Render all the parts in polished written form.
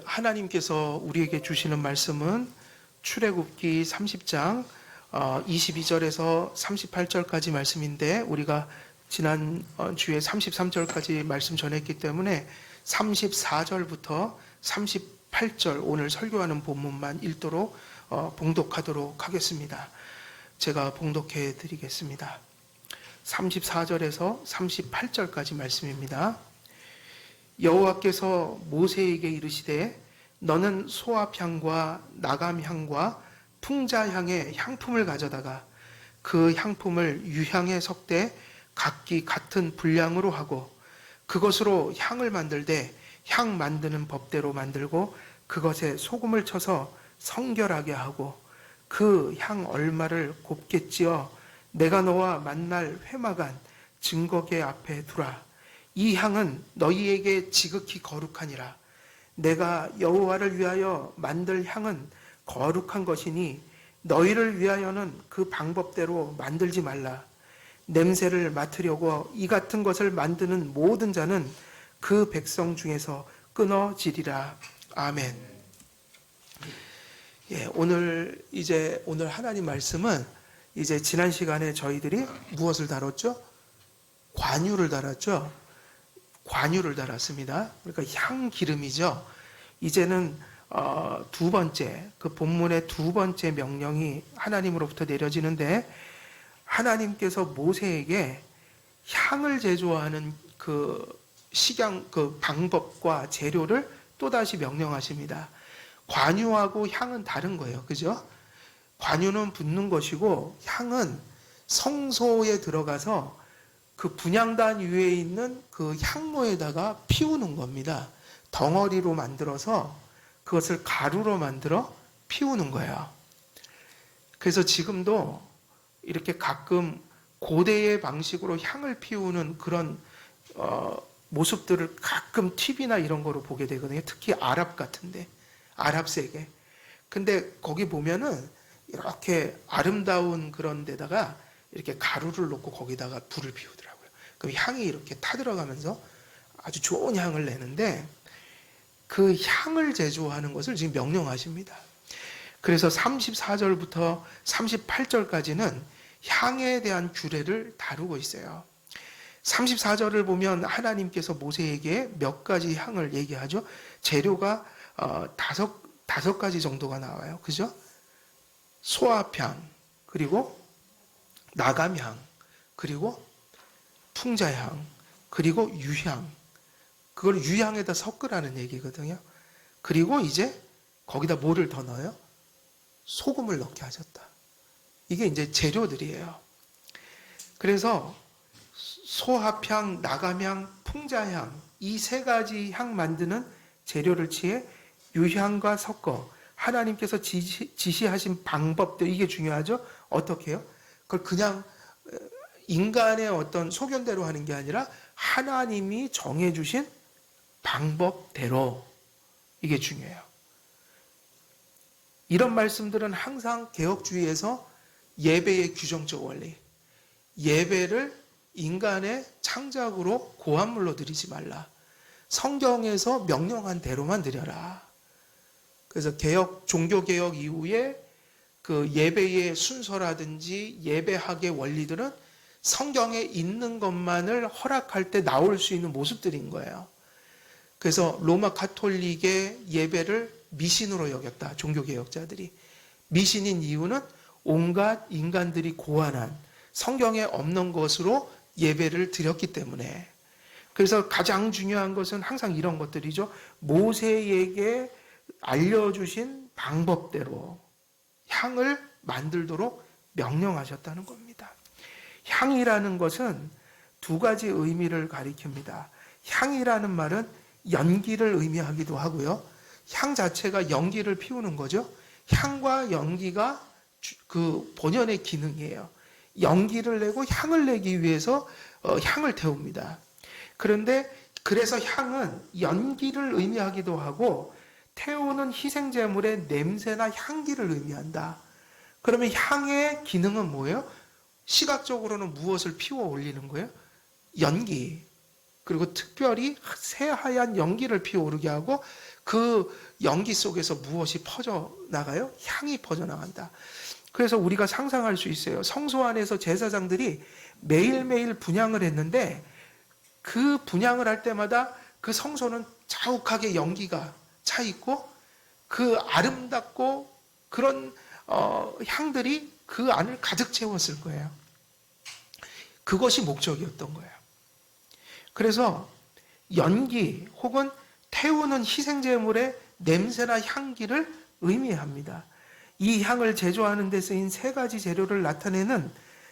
하나님께서 우리에게 주시는 말씀은 출애굽기 30장 22절에서 38절까지 말씀인데, 우리가 지난 주에 33절까지 말씀 전했기 때문에 34절부터 38절 오늘 설교하는 본문만 읽도록 봉독하도록 하겠습니다. 제가 봉독해 드리겠습니다. 34절에서 38절까지 말씀입니다. 여호와께서 모세에게 이르시되 너는 소압향과 나감향과 풍자향의 향품을 가져다가 그 향품을 유향에 섞되 각기 같은 분량으로 하고 그것으로 향을 만들되 향 만드는 법대로 만들고 그것에 소금을 쳐서 성결하게 하고 그 향 얼마를 곱게 찌어 내가 너와 만날 회막안 증거계 앞에 두라. 이 향은 너희에게 지극히 거룩하니라. 내가 여호와를 위하여 만들 향은 거룩한 것이니 너희를 위하여는 그 방법대로 만들지 말라. 냄새를 맡으려고 이 같은 것을 만드는 모든 자는 그 백성 중에서 끊어지리라. 아멘. 오늘 하나님 말씀은 이제 지난 시간에 저희들이 무엇을 다뤘죠? 관유를 다뤘죠. 관유를 달았습니다. 그러니까 향기름이죠. 이제는 두 번째, 그 본문의 두 번째 명령이 하나님으로부터 내려지는데, 하나님께서 모세에게 향을 제조하는 그 방법과 재료를 또다시 명령하십니다. 관유하고 향은 다른 거예요. 그죠? 관유는 붓는 것이고 향은 성소에 들어가서 그 분향단 위에 있는 그 향로에다가 피우는 겁니다. 덩어리로 만들어서 그것을 가루로 만들어 피우는 거예요. 그래서 지금도 이렇게 가끔 고대의 방식으로 향을 피우는 그런 모습들을 가끔 TV나 이런 거로 보게 되거든요. 특히 아랍 같은데, 아랍 세계. 근데 거기 보면은 이렇게 아름다운 그런 데다가 이렇게 가루를 놓고 거기다가 불을 피우더라고요. 그럼 향이 이렇게 타들어가면서 아주 좋은 향을 내는데, 그 향을 제조하는 것을 지금 명령하십니다. 그래서 34절부터 38절까지는 향에 대한 규례를 다루고 있어요. 34절을 보면 하나님께서 모세에게 몇 가지 향을 얘기하죠. 재료가 다섯 가지 정도가 나와요. 그죠? 소압향, 그리고 나감향, 그리고 풍자향, 그리고 유향. 그걸 유향에다 섞으라는 얘기거든요. 그리고 이제 거기다 뭐를 더 넣어요? 소금을 넣게 하셨다. 이게 이제 재료들이에요. 그래서 소합향, 나감향, 풍자향, 이 세 가지 향 만드는 재료를 취해 유향과 섞어 하나님께서 지시하신 방법대로, 이게 중요하죠. 어떻게 해요? 그걸 그냥 인간의 어떤 소견대로 하는 게 아니라 하나님이 정해주신 방법대로, 이게 중요해요. 이런 말씀들은 항상 개혁주의에서 예배의 규정적 원리, 예배를 인간의 창작으로 고한물로 드리지 말라. 성경에서 명령한 대로만 드려라. 그래서 종교개혁 이후에 그 예배의 순서라든지 예배학의 원리들은 성경에 있는 것만을 허락할 때 나올 수 있는 모습들인 거예요. 그래서 로마 가톨릭의 예배를 미신으로 여겼다. 종교개혁자들이. 미신인 이유는 온갖 인간들이 고안한 성경에 없는 것으로 예배를 드렸기 때문에. 그래서 가장 중요한 것은 항상 이런 것들이죠. 모세에게 알려주신 방법대로 향을 만들도록 명령하셨다는 겁니다. 향이라는 것은 두 가지 의미를 가리킵니다. 향이라는 말은 연기를 의미하기도 하고요. 향 자체가 연기를 피우는 거죠. 향과 연기가 그 본연의 기능이에요. 연기를 내고 향을 내기 위해서 향을 태웁니다. 그래서 향은 연기를 의미하기도 하고 태우는 희생제물의 냄새나 향기를 의미한다. 그러면 향의 기능은 뭐예요? 시각적으로는 무엇을 피워 올리는 거예요? 연기. 그리고 특별히 새하얀 연기를 피어오르게 하고 그 연기 속에서 무엇이 퍼져나가요? 향이 퍼져나간다. 그래서 우리가 상상할 수 있어요. 성소 안에서 제사장들이 매일매일 분향을 했는데 그 분향을 할 때마다 그 성소는 자욱하게 연기가 차 있고 그 아름답고 그런 향들이 그 안을 가득 채웠을 거예요. 그것이 목적이었던 거예요. 그래서 연기 혹은 태우는 희생제물의 냄새나 향기를 의미합니다. 이 향을 제조하는 데 쓰인 세 가지 재료를 나타내는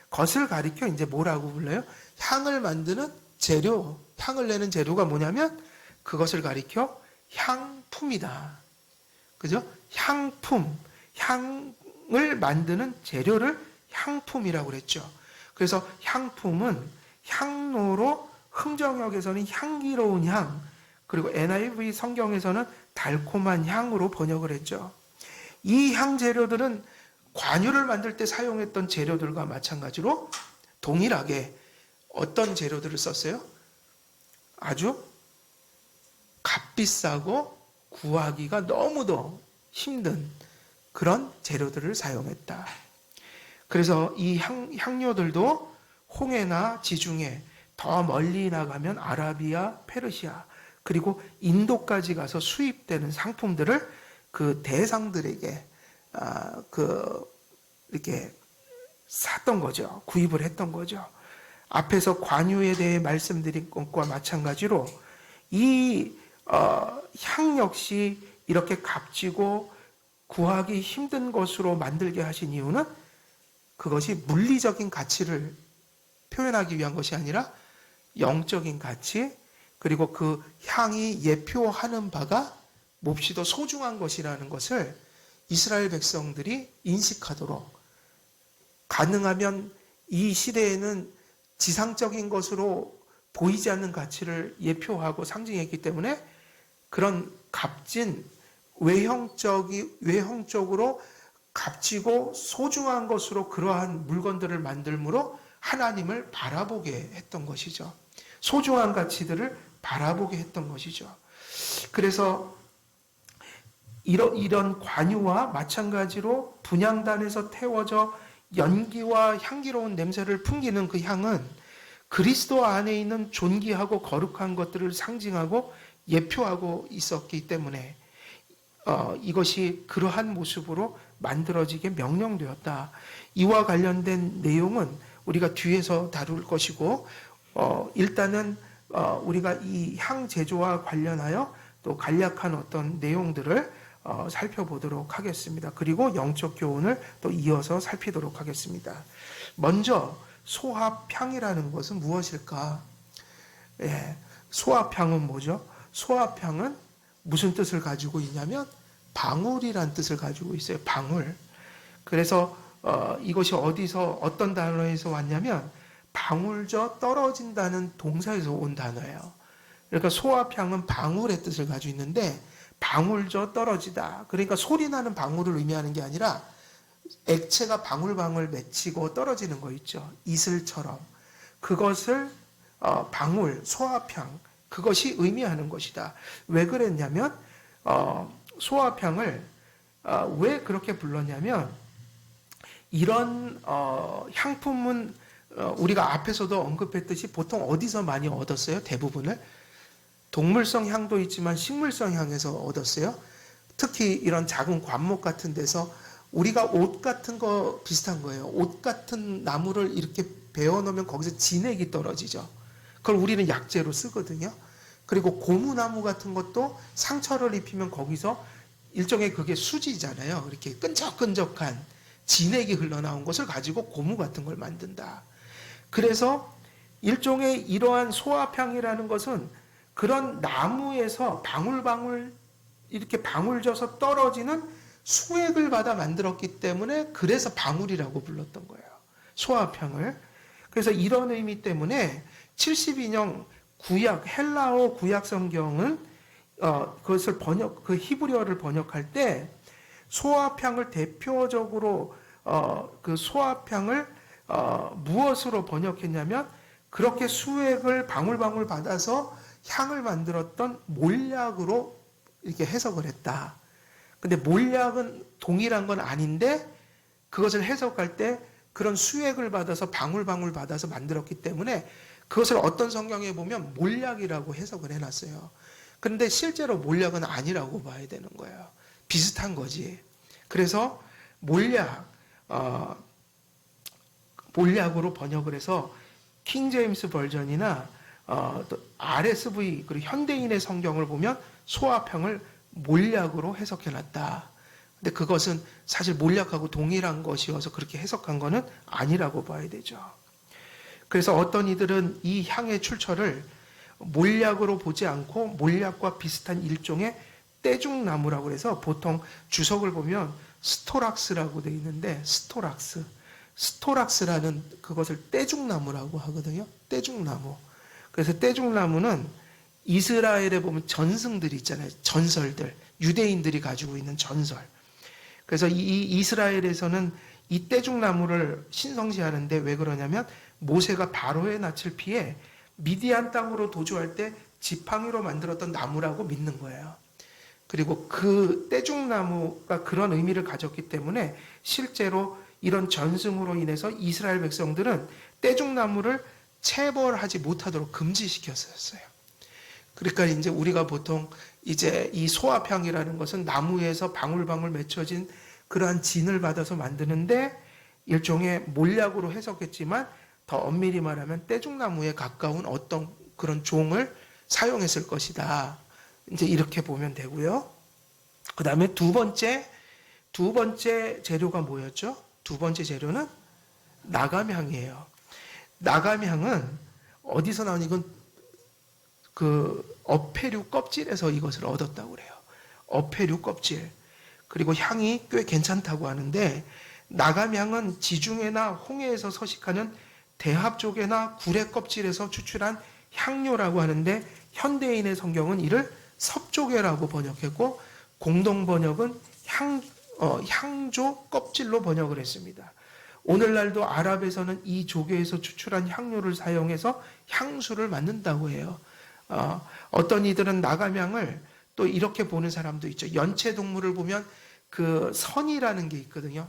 것을 가리켜 이제 뭐라고 불러요? 향을 만드는 재료, 향을 내는 재료가 뭐냐면 그것을 가리켜 향품이다. 그죠? 향품, 향을 만드는 재료를 향품이라고 그랬죠. 그래서 향품은 향로로 흥정역에서는 향기로운 향, 그리고 NIV 성경에서는 달콤한 향으로 번역을 했죠. 이 향 재료들은 관유를 만들 때 사용했던 재료들과 마찬가지로 동일하게 어떤 재료들을 썼어요? 아주 값비싸고 구하기가 너무도 힘든 그런 재료들을 사용했다. 그래서 이 향료들도 홍해나 지중해, 더 멀리 나가면 아라비아, 페르시아, 그리고 인도까지 가서 수입되는 상품들을 그 대상들에게 이렇게 샀던 거죠. 구입을 했던 거죠. 앞에서 관유에 대해 말씀드린 것과 마찬가지로 이 향 역시 이렇게 값지고 구하기 힘든 것으로 만들게 하신 이유는 그것이 물리적인 가치를 표현하기 위한 것이 아니라 영적인 가치, 그리고 그 향이 예표하는 바가 몹시도 소중한 것이라는 것을 이스라엘 백성들이 인식하도록, 가능하면 이 시대에는 지상적인 것으로 보이지 않는 가치를 예표하고 상징했기 때문에 그런 값진 외형적으로 값지고 소중한 것으로 그러한 물건들을 만들므로 하나님을 바라보게 했던 것이죠. 소중한 가치들을 바라보게 했던 것이죠. 그래서 이런 관유와 마찬가지로 분향단에서 태워져 연기와 향기로운 냄새를 풍기는 그 향은 그리스도 안에 있는 존귀하고 거룩한 것들을 상징하고 예표하고 있었기 때문에 이것이 그러한 모습으로 만들어지게 명령되었다. 이와 관련된 내용은 우리가 뒤에서 다룰 것이고 일단은 우리가 이 향 제조와 관련하여 또 간략한 어떤 내용들을 살펴보도록 하겠습니다. 그리고 영적 교훈을 또 이어서 살피도록 하겠습니다. 먼저 소합향이라는 것은 무엇일까? 예, 소합향은 뭐죠? 소합향은 무슨 뜻을 가지고 있냐면 방울이란 뜻을 가지고 있어요. 방울. 그래서 이것이 어디서 어떤 단어에서 왔냐면 방울져 떨어진다는 동사에서 온 단어예요. 그러니까 소합향은 방울의 뜻을 가지고 있는데 방울져 떨어지다. 그러니까 소리 나는 방울을 의미하는 게 아니라 액체가 방울방울 맺히고 떨어지는 거 있죠. 이슬처럼. 그것을 방울, 소합향, 그것이 의미하는 것이다. 왜 그랬냐면 소합향을 왜 그렇게 불렀냐면 이런 향품은 우리가 앞에서도 언급했듯이 보통 어디서 많이 얻었어요? 대부분을 동물성 향도 있지만 식물성 향에서 얻었어요. 특히 이런 작은 관목 같은 데서 우리가 옷 같은 거 비슷한 거예요. 옷 같은 나무를 이렇게 베어 놓으면 거기서 진액이 떨어지죠. 그걸 우리는 약재로 쓰거든요. 그리고 고무나무 같은 것도 상처를 입히면 거기서 일종의 그게 수지잖아요. 이렇게 끈적끈적한 진액이 흘러나온 것을 가지고 고무 같은 걸 만든다. 그래서 일종의 이러한 소합향이라는 것은 그런 나무에서 방울방울 이렇게 방울져서 떨어지는 수액을 받아 만들었기 때문에 그래서 방울이라고 불렀던 거예요. 소합향을. 그래서 이런 의미 때문에 72년 구약 헬라어 구약 성경은 그것을 그 히브리어를 번역할 때 소합향을 대표적으로 그 소합향을 무엇으로 번역했냐면 그렇게 수액을 방울방울 받아서 향을 만들었던 몰약으로 이렇게 해석을 했다. 근데 몰약은 동일한 건 아닌데 그것을 해석할 때 그런 수액을 받아서 방울방울 받아서 만들었기 때문에 그것을 어떤 성경에 보면 몰약이라고 해석을 해놨어요. 그런데 실제로 몰약은 아니라고 봐야 되는 거예요. 비슷한 거지. 그래서 몰약으로 번역을 해서 킹 제임스 버전이나 또 RSV 그리고 현대인의 성경을 보면 소아평을 몰약으로 해석해놨다. 근데 그것은 사실 몰약하고 동일한 것이어서 그렇게 해석한 것은 아니라고 봐야 되죠. 그래서 어떤 이들은 이 향의 출처를 몰약으로 보지 않고 몰약과 비슷한 일종의 떼죽나무라고 해서 보통 주석을 보면 스토락스라고 되어 있는데 스토락스라는 그것을 떼죽나무라고 하거든요. 떼죽나무. 그래서 떼죽나무는 이스라엘에 보면 전승들이 있잖아요. 전설들. 유대인들이 가지고 있는 전설. 그래서 이 이스라엘에서는 이 떼죽나무를 신성시하는데 왜 그러냐면 모세가 바로의 낯을 피해 미디안 땅으로 도주할 때 지팡이로 만들었던 나무라고 믿는 거예요. 그리고 그 떼죽나무가 그런 의미를 가졌기 때문에 실제로 이런 전승으로 인해서 이스라엘 백성들은 떼죽나무를 체벌하지 못하도록 금지시켰었어요. 그러니까 이제 우리가 보통 이제 이 소아향이라는 것은 나무에서 방울방울 맺혀진 그러한 진을 받아서 만드는데 일종의 몰약으로 해석했지만 더 엄밀히 말하면 떼죽나무에 가까운 어떤 그런 종을 사용했을 것이다. 이제 이렇게 보면 되고요. 그 다음에 두 번째 재료가 뭐였죠? 두 번째 재료는 나감향이에요. 나감향은 어디서 나온 이건 그 어패류 껍질에서 이것을 얻었다고 그래요. 어패류 껍질. 그리고 향이 꽤 괜찮다고 하는데 나감향은 지중해나 홍해에서 서식하는 대합조개나 구레 껍질에서 추출한 향료라고 하는데 현대인의 성경은 이를 섭조개라고 번역했고 공동 번역은 향조 껍질로 번역을 했습니다. 오늘날도 아랍에서는 이 조개에서 추출한 향료를 사용해서 향수를 만든다고 해요. 어떤 이들은 나감향을 또 이렇게 보는 사람도 있죠. 연체동물을 보면 그 선이라는 게 있거든요.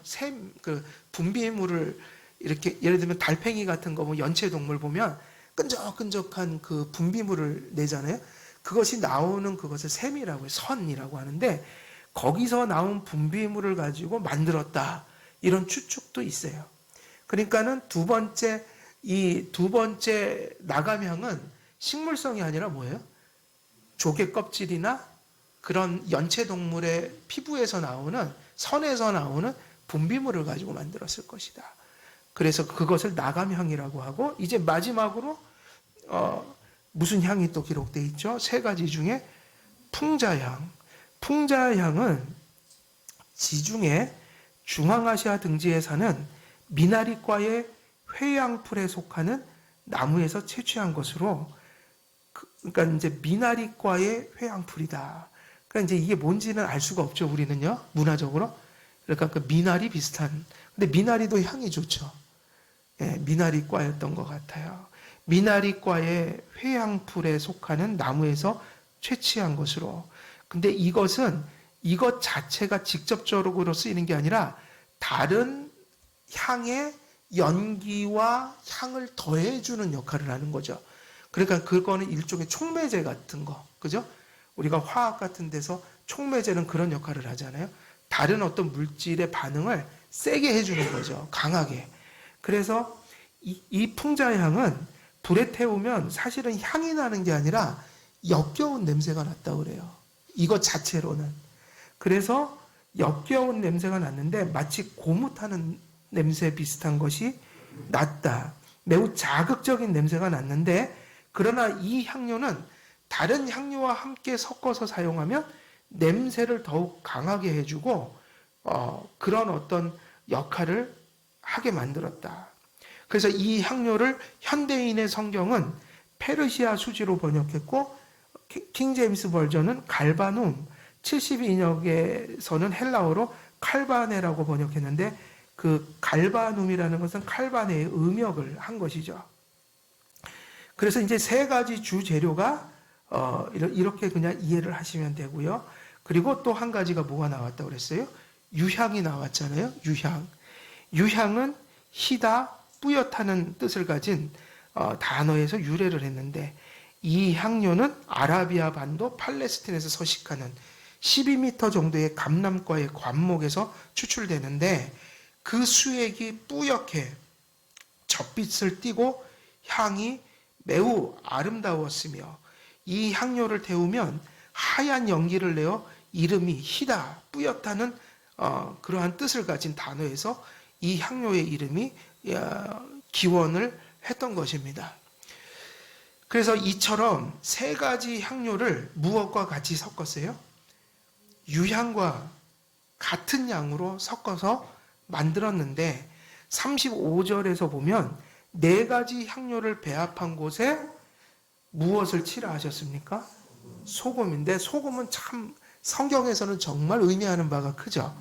그 분비물을 이렇게 예를 들면 달팽이 같은 거 보면 연체동물 보면 끈적끈적한 그 분비물을 내잖아요. 그것이 나오는 그것을 샘이라고 해요. 선이라고 하는데 거기서 나온 분비물을 가지고 만들었다. 이런 추측도 있어요. 그러니까는 두 번째 나감향은 식물성이 아니라 뭐예요? 조개 껍질이나 그런 연체동물의 피부에서 나오는 선에서 나오는 분비물을 가지고 만들었을 것이다. 그래서 그것을 나감향이라고 하고 이제 마지막으로 무슨 향이 또 기록되어 있죠? 세 가지 중에 풍자향. 풍자향은 지중해 중앙아시아 등지에 사는 미나리과의 회양풀에 속하는 나무에서 채취한 것으로 그러니까 이제 미나리과의 회양풀이다. 그러니까 이제 이게 뭔지는 알 수가 없죠. 우리는요. 문화적으로. 그러니까 그 미나리 비슷한. 근데 미나리도 향이 좋죠. 예, 미나리과였던 것 같아요. 미나리과의 회양풀에 속하는 나무에서 채취한 것으로. 근데 이것 자체가 직접적으로 쓰이는 게 아니라 다른 향의 연기와 향을 더해주는 역할을 하는 거죠. 그러니까 그거는 일종의 촉매제 같은 거. 그죠? 우리가 화학 같은 데서 촉매제는 그런 역할을 하잖아요. 다른 어떤 물질의 반응을 세게 해주는 거죠. 강하게. 그래서 이 풍자향은 불에 태우면 사실은 향이 나는 게 아니라 역겨운 냄새가 났다고 그래요. 이것 자체로는. 그래서 역겨운 냄새가 났는데 마치 고무타는 냄새 비슷한 것이 났다. 매우 자극적인 냄새가 났는데 그러나 이 향료는 다른 향료와 함께 섞어서 사용하면 냄새를 더욱 강하게 해주고 그런 어떤 역할을 하게 만들었다. 그래서 이 향료를 현대인의 성경은 페르시아 수지로 번역했고 킹 제임스 버전은 갈바눔 72역에서는 헬라어로 칼바네라고 번역했는데 그 갈바눔이라는 것은 칼바네의 음역을 한 것이죠. 그래서 이제 세 가지 주 재료가 이렇게 그냥 이해를 하시면 되고요. 그리고 또 한 가지가 뭐가 나왔다고 그랬어요? 유향이 나왔잖아요. 유향. 유향은 희다, 뿌옇다는 뜻을 가진 단어에서 유래를 했는데, 이 향료는 아라비아 반도 팔레스틴에서 서식하는 12m 정도의 감람과의 관목에서 추출되는데, 그 수액이 뿌옇게 젖빛을 띠고 향이 매우 아름다웠으며, 이 향료를 태우면 하얀 연기를 내어 이름이 희다, 뿌옇다는 그러한 뜻을 가진 단어에서 이 향료의 이름이 기원을 했던 것입니다. 그래서 이처럼 세 가지 향료를 무엇과 같이 섞었어요? 유향과 같은 양으로 섞어서 만들었는데, 35절에서 보면 네 가지 향료를 배합한 곳에 무엇을 칠하 하셨습니까? 소금인데, 소금은 참 성경에서는 정말 의미하는 바가 크죠.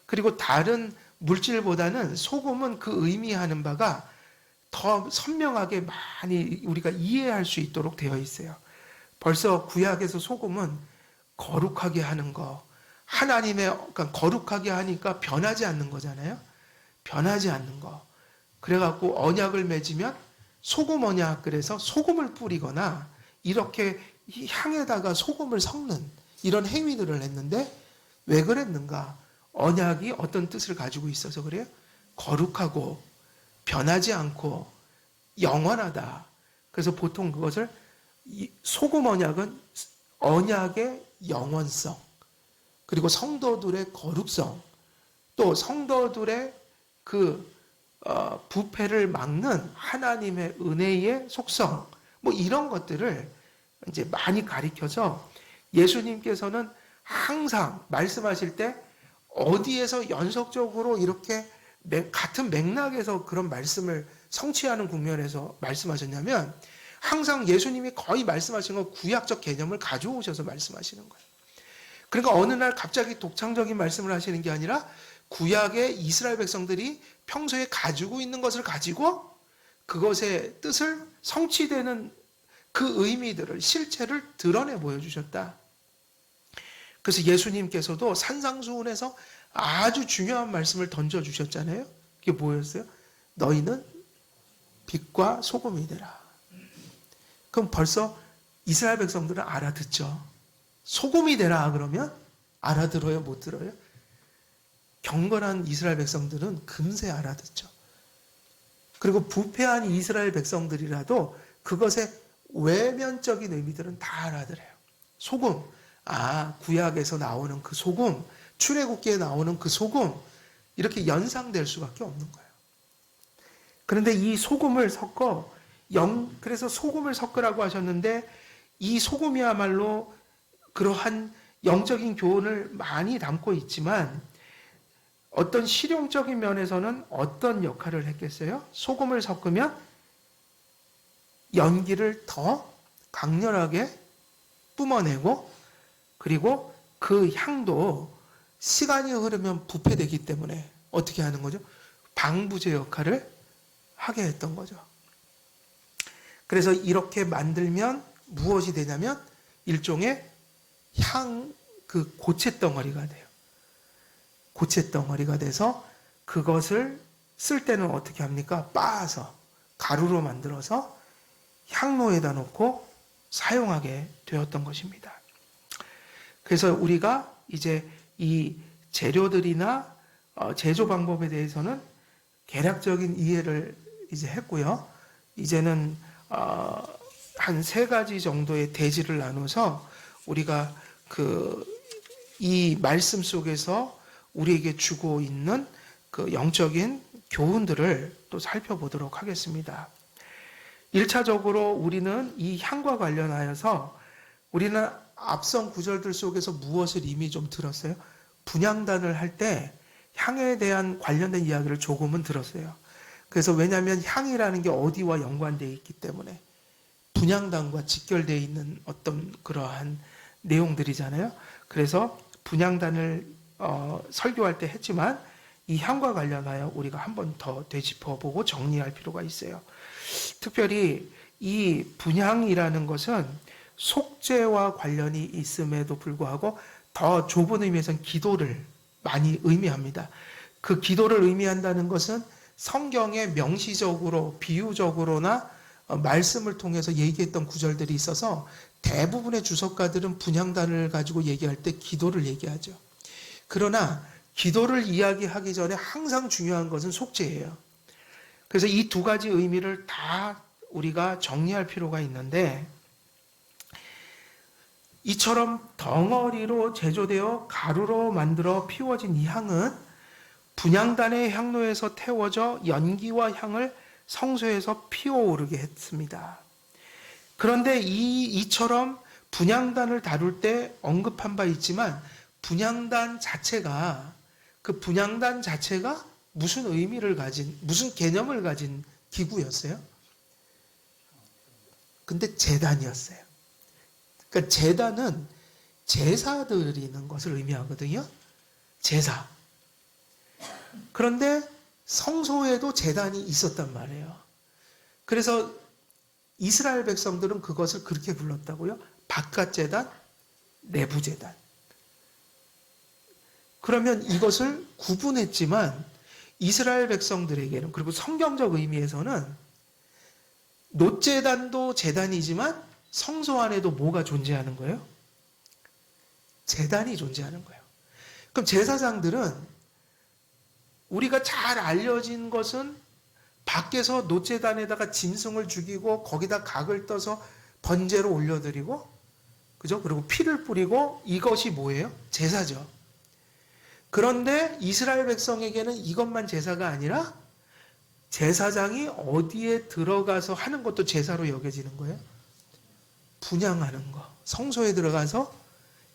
그리고 다른 물질보다는 소금은 그 의미하는 바가 더 선명하게 많이 우리가 이해할 수 있도록 되어 있어요. 벌써 구약에서 소금은 거룩하게 하는 거, 하나님의, 그러니까 거룩하게 하니까 변하지 않는 거잖아요. 변하지 않는 거. 그래갖고 언약을 맺으면 소금 언약, 그래서 소금을 뿌리거나 이렇게 향에다가 소금을 섞는 이런 행위들을 했는데, 왜 그랬는가? 언약이 어떤 뜻을 가지고 있어서 그래요? 거룩하고 변하지 않고 영원하다. 그래서 보통 그것을 소금 언약은 언약의 영원성, 그리고 성도들의 거룩성, 또 성도들의 그 부패를 막는 하나님의 은혜의 속성, 뭐 이런 것들을 이제 많이 가리켜서 예수님께서는 항상 말씀하실 때 어디에서 연속적으로 이렇게 같은 맥락에서 그런 말씀을 성취하는 국면에서 말씀하셨냐면, 항상 예수님이 거의 말씀하시는 건 구약적 개념을 가져오셔서 말씀하시는 거예요. 그러니까 어느 날 갑자기 독창적인 말씀을 하시는 게 아니라 구약의 이스라엘 백성들이 평소에 가지고 있는 것을 가지고 그것의 뜻을 성취되는 그 의미들을, 실체를 드러내 보여주셨다. 그래서 예수님께서도 산상수훈에서 아주 중요한 말씀을 던져주셨잖아요. 그게 뭐였어요? 너희는 빛과 소금이 되라. 그럼 벌써 이스라엘 백성들은 알아듣죠. 소금이 되라 그러면 알아들어요? 못 들어요? 경건한 이스라엘 백성들은 금세 알아듣죠. 그리고 부패한 이스라엘 백성들이라도 그것의 외면적인 의미들은 다 알아들어요. 소금, 구약에서 나오는 그 소금, 출애굽기에 나오는 그 소금, 이렇게 연상될 수밖에 없는 거예요. 그런데 이 소금을 섞어, 그래서 소금을 섞으라고 하셨는데, 이 소금이야말로 그러한 영적인 교훈을 많이 담고 있지만, 어떤 실용적인 면에서는 어떤 역할을 했겠어요? 소금을 섞으면 연기를 더 강렬하게 뿜어내고, 그리고 그 향도 시간이 흐르면 부패되기 때문에 어떻게 하는 거죠? 방부제 역할을 하게 했던 거죠. 그래서 이렇게 만들면 무엇이 되냐면 일종의 그 고체 덩어리가 돼요. 고체 덩어리가 돼서 그것을 쓸 때는 어떻게 합니까? 빻아서 가루로 만들어서 향로에다 놓고 사용하게 되었던 것입니다. 그래서 우리가 이제 이 재료들이나 제조 방법에 대해서는 개략적인 이해를 이제 했고요. 이제는 한 세 가지 정도의 대지를 나눠서 우리가 이 말씀 속에서 우리에게 주고 있는 그 영적인 교훈들을 또 살펴보도록 하겠습니다. 1차적으로 우리는 이 향과 관련하여서 우리는 앞선 구절들 속에서 무엇을 이미 좀 들었어요? 분향단을 할 때 향에 대한 관련된 이야기를 조금은 들었어요. 그래서 왜냐하면 향이라는 게 어디와 연관되어 있기 때문에 분향단과 직결되어 있는 어떤 그러한 내용들이잖아요. 그래서 분향단을 설교할 때 했지만 이 향과 관련하여 우리가 한 번 더 되짚어보고 정리할 필요가 있어요. 특별히 이 분향이라는 것은 속죄와 관련이 있음에도 불구하고 더 좁은 의미에서는 기도를 많이 의미합니다. 그 기도를 의미한다는 것은 성경에 명시적으로 비유적으로나 말씀을 통해서 얘기했던 구절들이 있어서 대부분의 주석가들은 분향단을 가지고 얘기할 때 기도를 얘기하죠. 그러나 기도를 이야기하기 전에 항상 중요한 것은 속죄예요. 그래서 이 두 가지 의미를 다 우리가 정리할 필요가 있는데, 이처럼 덩어리로 제조되어 가루로 만들어 피워진 이 향은 분향단의 향로에서 태워져 연기와 향을 성소에서 피어오르게 했습니다. 그런데 이처럼 분향단을 다룰 때 언급한 바 있지만 분향단 자체가 무슨 의미를 가진, 무슨 개념을 가진 기구였어요? 근데 제단이었어요. 그러니까 제단은 제사 드리는 것을 의미하거든요. 제사. 그런데 성소에도 제단이 있었단 말이에요. 그래서 이스라엘 백성들은 그것을 그렇게 불렀다고요. 바깥 제단, 내부 제단. 그러면 이것을 구분했지만 이스라엘 백성들에게는, 그리고 성경적 의미에서는 놋제단도 제단이지만 성소 안에도 뭐가 존재하는 거예요? 제단이 존재하는 거예요. 그럼 제사장들은 우리가 잘 알려진 것은 밖에서 놋제단에다가 짐승을 죽이고 거기다 각을 떠서 번제로 올려드리고, 그죠? 그리고 피를 뿌리고, 이것이 뭐예요? 제사죠. 그런데 이스라엘 백성에게는 이것만 제사가 아니라 제사장이 어디에 들어가서 하는 것도 제사로 여겨지는 거예요. 분향하는 거, 성소에 들어가서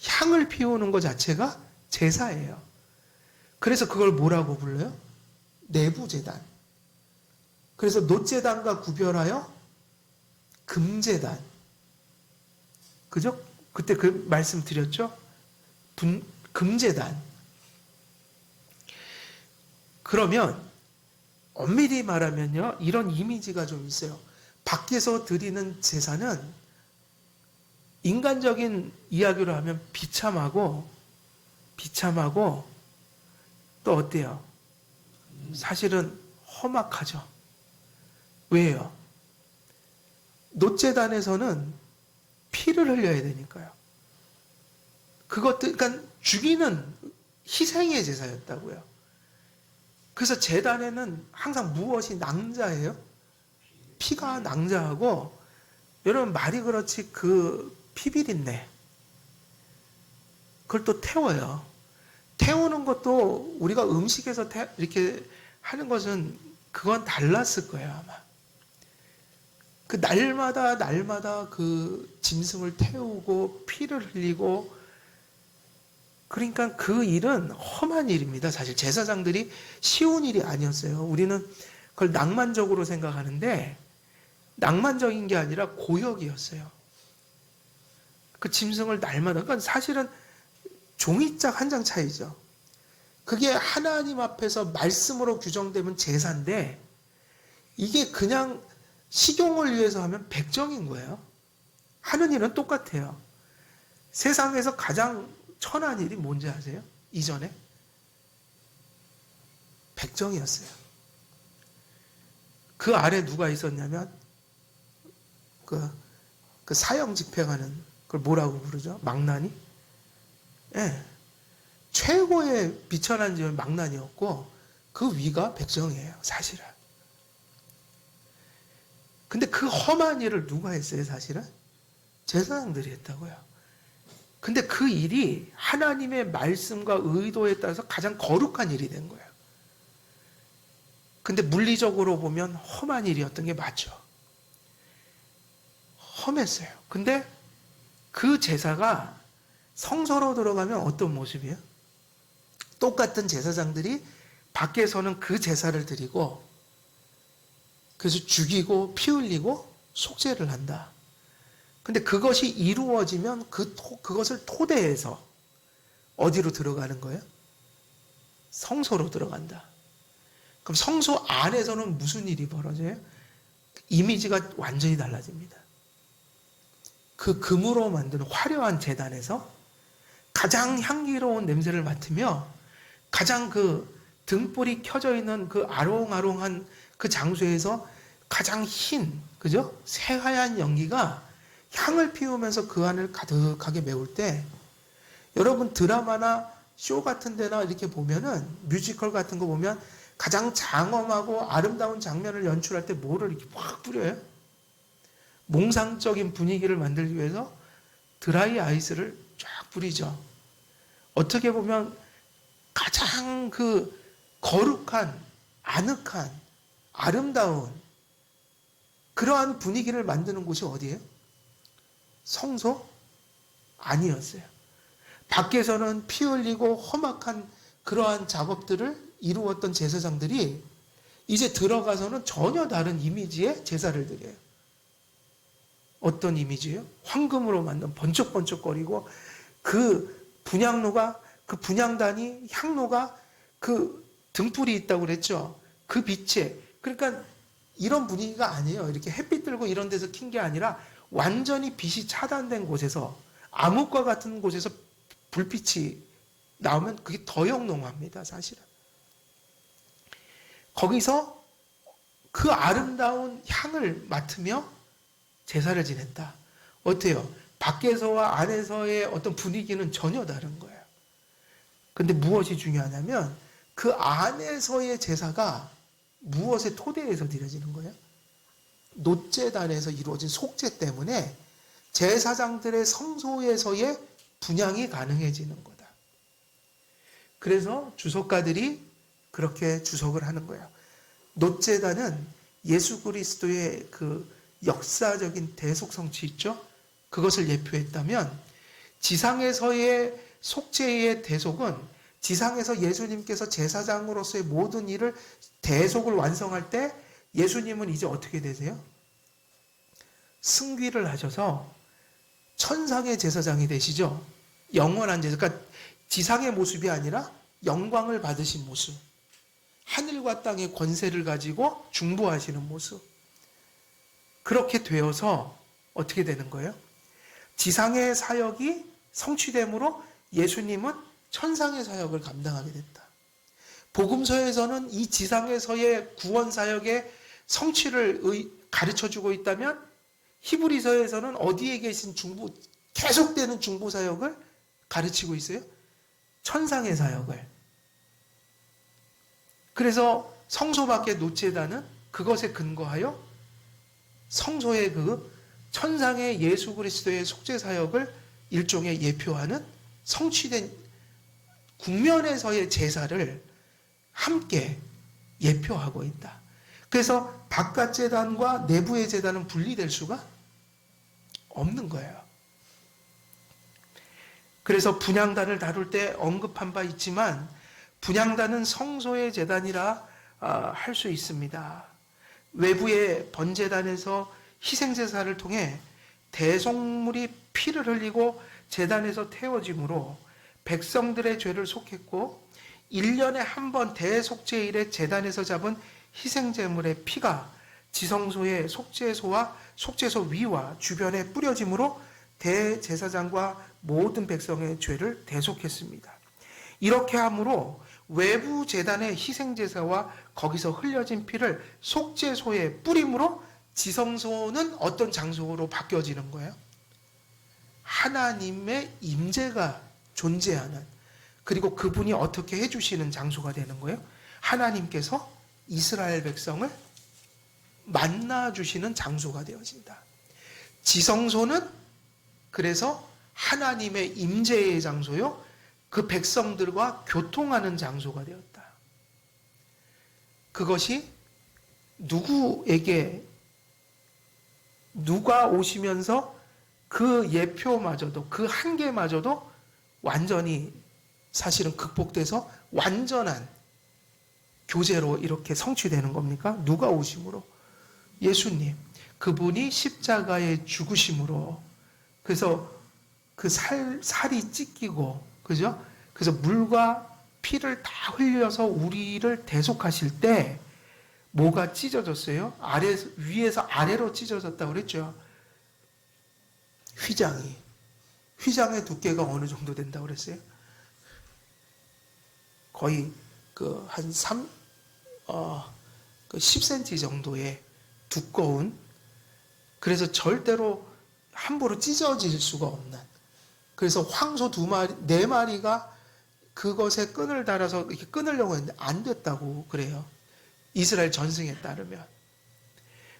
향을 피우는 것 자체가 제사예요. 그래서 그걸 뭐라고 불러요? 내부제단. 그래서 놋제단과 구별하여 금제단. 그죠? 그때 그 말씀 드렸죠? 금제단. 그러면 엄밀히 말하면요, 이런 이미지가 좀 있어요. 밖에서 드리는 제사는 인간적인 이야기로 하면 비참하고 또 어때요? 사실은 험악하죠. 왜요? 놋제단에서는 피를 흘려야 되니까요. 그러니까 죽이는 희생의 제사였다고요. 그래서 제단에는 항상 무엇이 낭자예요? 피가 낭자하고, 여러분 말이 그렇지 그 피비린내, 그걸 또 태워요. 태우는 것도 우리가 음식에서 이렇게 하는 것은 그건 달랐을 거예요, 아마. 그 날마다 그 짐승을 태우고 피를 흘리고, 그러니까 그 일은 험한 일입니다. 사실 제사장들이 쉬운 일이 아니었어요. 우리는 그걸 낭만적으로 생각하는데 낭만적인 게 아니라 고역이었어요. 그 짐승을 날마다, 그러니까 사실은 종이짝 한 장 차이죠. 그게 하나님 앞에서 말씀으로 규정되면 제사인데, 이게 그냥 식용을 위해서 하면 백정인 거예요. 하는 일은 똑같아요. 세상에서 가장 천한 일이 뭔지 아세요? 이전에? 백정이었어요. 그 아래 누가 있었냐면, 그 사형 집행하는, 그걸 뭐라고 부르죠? 망나니? 예. 최고의 비천한 점은 망나니였고, 그 위가 백정이에요, 사실은. 근데 그 험한 일을 누가 했어요, 사실은? 제사장들이 했다고요. 근데 그 일이 하나님의 말씀과 의도에 따라서 가장 거룩한 일이 된 거예요. 근데 물리적으로 보면 험한 일이었던 게 맞죠. 험했어요. 근데 그 제사가 성소로 들어가면 어떤 모습이에요? 똑같은 제사장들이 밖에서는 그 제사를 드리고, 그래서 죽이고 피 흘리고 속죄를 한다. 근데 그것이 이루어지면 그것을 토대해서 어디로 들어가는 거예요? 성소로 들어간다. 그럼 성소 안에서는 무슨 일이 벌어져요? 이미지가 완전히 달라집니다. 그 금으로 만든 화려한 제단에서 가장 향기로운 냄새를 맡으며 가장 그 등불이 켜져 있는 그 아롱아롱한 그 장소에서 가장 흰, 그죠? 새하얀 연기가 향을 피우면서 그 안을 가득하게 메울 때, 여러분 드라마나 쇼 같은 데나 이렇게 보면은, 뮤지컬 같은 거 보면 가장 장엄하고 아름다운 장면을 연출할 때 뭐를 이렇게 확 뿌려요? 몽상적인 분위기를 만들기 위해서 드라이 아이스를 쫙 뿌리죠. 어떻게 보면 가장 그 거룩한, 아늑한, 아름다운 그러한 분위기를 만드는 곳이 어디예요? 성소? 아니었어요. 밖에서는 피 흘리고 험악한 그러한 작업들을 이루었던 제사장들이 이제 들어가서는 전혀 다른 이미지의 제사를 드려요. 어떤 이미지예요? 황금으로 만든 번쩍번쩍거리고 그 분향로가, 그 분향단이, 향로가 그 등불이 있다고 그랬죠. 그 빛에, 그러니까 이런 분위기가 아니에요. 이렇게 햇빛 들고 이런 데서 킨 게 아니라 완전히 빛이 차단된 곳에서, 암흑과 같은 곳에서 불빛이 나오면 그게 더 영롱합니다, 사실은. 거기서 그 아름다운 향을 맡으며 제사를 지냈다. 어때요? 밖에서와 안에서의 어떤 분위기는 전혀 다른 거예요. 근데 무엇이 중요하냐면 그 안에서의 제사가 무엇의 토대에서 드려지는 거예요? 놋제단에서 이루어진 속죄 때문에 제사장들의 성소에서의 분향이 가능해지는 거다. 그래서 주석가들이 그렇게 주석을 하는 거예요. 놋제단은 예수 그리스도의 그 역사적인 대속성취 있죠? 그것을 예표했다면 지상에서의 속죄의 대속은 지상에서 예수님께서 제사장으로서의 모든 일을 대속을 완성할 때 예수님은 이제 어떻게 되세요? 승귀를 하셔서 천상의 제사장이 되시죠. 영원한 제사, 그러니까 지상의 모습이 아니라 영광을 받으신 모습, 하늘과 땅의 권세를 가지고 중보하시는 모습, 그렇게 되어서 어떻게 되는 거예요? 지상의 사역이 성취됨으로 예수님은 천상의 사역을 감당하게 됐다. 복음서에서는 이 지상에서의 구원 사역의 성취를 가르쳐주고 있다면 히브리서에서는 어디에 계신 중보, 계속되는 중보 사역을 가르치고 있어요? 천상의 사역을. 그래서 성소 밖의 놋제단은 그것에 근거하여 성소의 그 천상의 예수 그리스도의 속죄 사역을 일종의 예표하는 성취된 국면에서의 제사를 함께 예표하고 있다. 그래서 바깥 제단과 내부의 제단은 분리될 수가 없는 거예요. 그래서 분향단을 다룰 때 언급한 바 있지만 분향단은 성소의 제단이라 할 수 있습니다. 외부의 번제단에서 희생제사를 통해 대속물이 피를 흘리고 제단에서 태워짐으로 백성들의 죄를 속했고 1년에 한 번 대속죄일에 제단에서 잡은 희생제물의 피가 지성소의 속죄소와 속죄소 위와 주변에 뿌려짐으로 대제사장과 모든 백성의 죄를 대속했습니다. 이렇게 함으로 외부 제단의 희생제사와 거기서 흘려진 피를 속죄소에 뿌림으로 지성소는 어떤 장소로 바뀌어지는 거예요? 하나님의 임재가 존재하는, 그리고 그분이 어떻게 해주시는 장소가 되는 거예요? 하나님께서 이스라엘 백성을 만나주시는 장소가 되어진다. 지성소는 그래서 하나님의 임재의 장소요, 그 백성들과 교통하는 장소가 되었다. 그것이 누가 오시면서 그 예표마저도, 그 한계마저도 완전히 사실은 극복돼서 완전한 교제로 이렇게 성취되는 겁니까? 누가 오심으로? 예수님. 그분이 십자가에 죽으심으로. 그래서 그 살이 찢기고, 그죠? 그래서 물과 피를 다 흘려서 우리를 대속하실 때 뭐가 찢어졌어요? 위에서 아래로 찢어졌다고 그랬죠. 휘장의 두께가 어느 정도 된다고 그랬어요? 거의 한 10cm 정도의 두꺼운, 그래서 절대로 함부로 찢어질 수가 없는, 그래서 황소 4마리가 그것에 끈을 달아서 이렇게 끊으려고 했는데 안 됐다고 그래요. 이스라엘 전승에 따르면.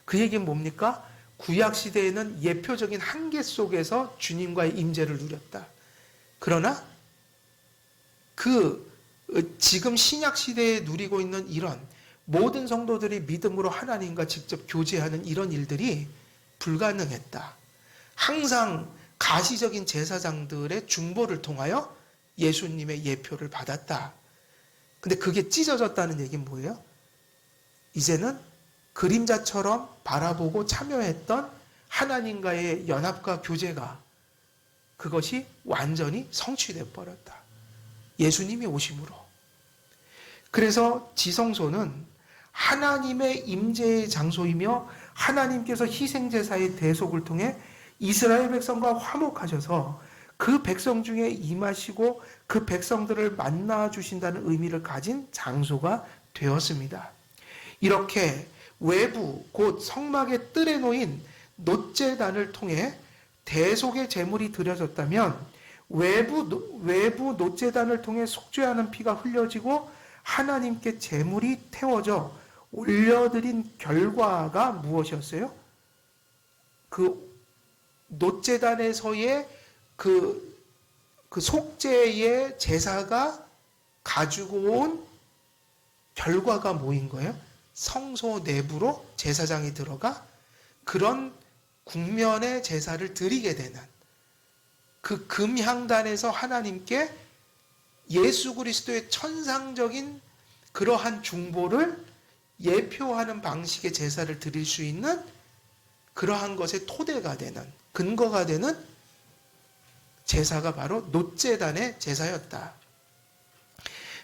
그 얘기는 뭡니까? 구약 시대에는 예표적인 한계 속에서 주님과의 임재를 누렸다. 그러나 지금 신약 시대에 누리고 있는 이런 모든 성도들이 믿음으로 하나님과 직접 교제하는 이런 일들이 불가능했다. 항상 가시적인 제사장들의 중보를 통하여 예수님의 예표를 받았다. 근데 그게 찢어졌다는 얘기는 뭐예요? 이제는 그림자처럼 바라보고 참여했던 하나님과의 연합과 교제가 그것이 완전히 성취되어 버렸다. 예수님이 오심으로. 그래서 지성소는 하나님의 임재의 장소이며 하나님께서 희생제사의 대속을 통해 이스라엘 백성과 화목하셔서 그 백성 중에 임하시고 그 백성들을 만나 주신다는 의미를 가진 장소가 되었습니다. 이렇게 외부 곧 성막의 뜰에 놓인 놋제단을 통해 대속의 제물이 드려졌다면 외부 놋제단을 통해 속죄하는 피가 흘려지고 하나님께 제물이 태워져 올려드린 결과가 무엇이었어요? 그 놋제단에서의 그 속죄의 제사가 가지고 온 결과가 뭐인 거예요? 성소 내부로 제사장이 들어가 그런 국면의 제사를 드리게 되는, 그 금향단에서 하나님께 예수 그리스도의 천상적인 그러한 중보를 예표하는 방식의 제사를 드릴 수 있는 그러한 것의 토대가 되는, 근거가 되는 제사가 바로 놋제단의 제사였다.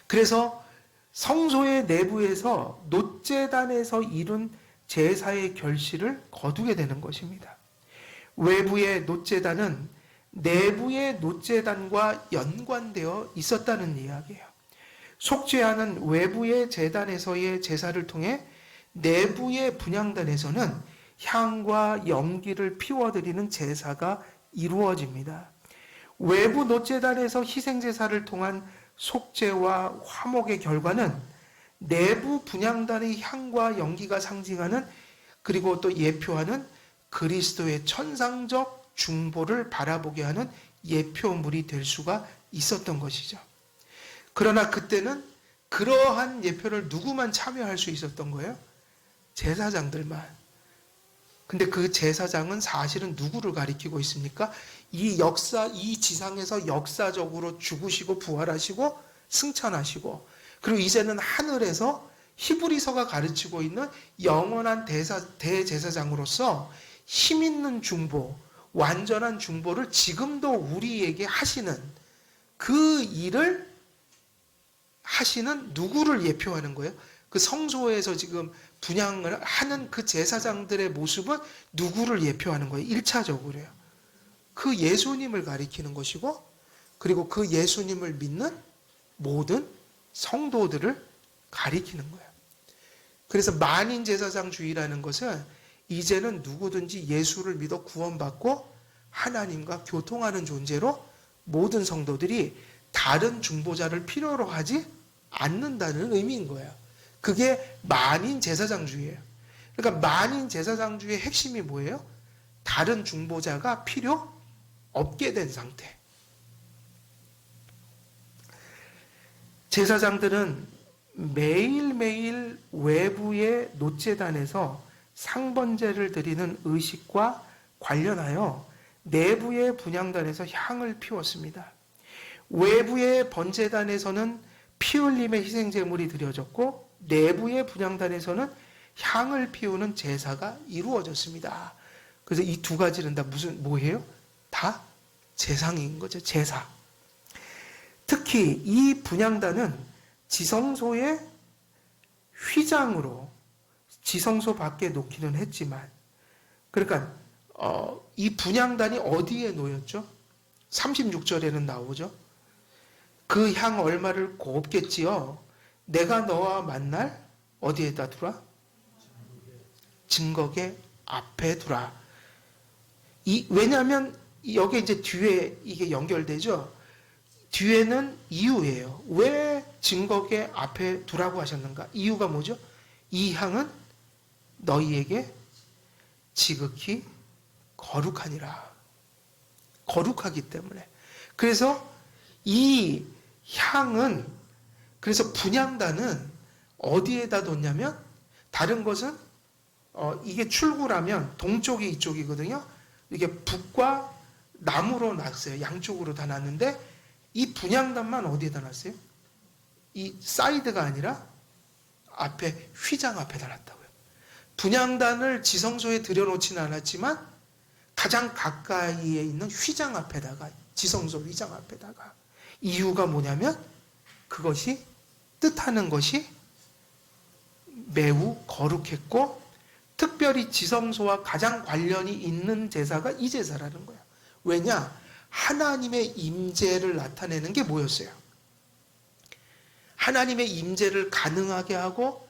그래서 성소의 내부에서 놋제단에서 이룬 제사의 결실을 거두게 되는 것입니다. 외부의 놋제단은 내부의 놋제단과 연관되어 있었다는 이야기예요. 속죄하는 외부의 제단에서의 제사를 통해 내부의 분향단에서는 향과 연기를 피워드리는 제사가 이루어집니다. 외부 놋제단에서 희생제사를 통한 속죄와 화목의 결과는 내부 분향단의 향과 연기가 상징하는, 그리고 또 예표하는 그리스도의 천상적 중보를 바라보게 하는 예표물이 될 수가 있었던 것이죠. 그러나 그때는 그러한 예표를 누구만 참여할 수 있었던 거예요? 제사장들만. 근데 그 제사장은 사실은 누구를 가리키고 있습니까? 이 지상에서 역사적으로 죽으시고 부활하시고 승천하시고, 그리고 이제는 하늘에서 히브리서가 가르치고 있는 영원한 대제사장으로서 힘 있는 중보, 완전한 중보를 지금도 우리에게 하시는 그 일을 하시는 누구를 예표하는 거예요? 그 성소에서 지금 분향을 하는 그 제사장들의 모습은 누구를 예표하는 거예요? 1차적으로요. 그 예수님을 가리키는 것이고, 그리고 그 예수님을 믿는 모든 성도들을 가리키는 거예요. 그래서 만인 제사장주의라는 것은 이제는 누구든지 예수를 믿어 구원받고 하나님과 교통하는 존재로 모든 성도들이 다른 중보자를 필요로 하지 않는다는 의미인 거예요. 그게 만인 제사장주의예요. 그러니까 만인 제사장주의의 핵심이 뭐예요? 다른 중보자가 필요 없게 된 상태. 제사장들은 매일매일 외부의 놋제단에서 상번제를 드리는 의식과 관련하여 내부의 분향단에서 향을 피웠습니다. 외부의 번제단에서는 피 흘림의 희생제물이 드려졌고 내부의 분향단에서는 향을 피우는 제사가 이루어졌습니다. 그래서 이 두 가지는 다 뭐예요? 다 제상인 거죠. 제사. 특히 이 분향단은 지성소의 휘장으로 지성소 밖에 놓기는 했지만, 그러니까 이 분향단이 어디에 놓였죠? 36절에는 나오죠. 그 향 얼마를 곱겠지요. 내가 너와 만날 어디에다 두라? 증거계 앞에 두라. 왜냐하면 여기 이제 뒤에 이게 연결되죠. 뒤에는 이유예요. 왜 증거계 앞에 두라고 하셨는가? 이유가 뭐죠? 이 향은 너희에게 지극히 거룩하니라. 거룩하기 때문에. 그래서 이 향은, 그래서 분향단은 어디에다 뒀냐면, 다른 것은 이게 출구라면 동쪽이 이쪽이거든요. 이게 북과 남으로 놨어요. 양쪽으로 다 놨는데 이 분향단만 어디에다 놨어요? 이 사이드가 아니라 앞에 휘장 앞에다 놨다고요. 분향단을 지성소에 들여놓지는 않았지만 가장 가까이에 있는 휘장 앞에다가, 지성소 휘장 앞에다가. 이유가 뭐냐면 그것이 뜻하는 것이 매우 거룩했고 특별히 지성소와 가장 관련이 있는 제사가 이 제사라는 거야. 왜냐? 하나님의 임재를 나타내는 게 뭐였어요? 하나님의 임재를 가능하게 하고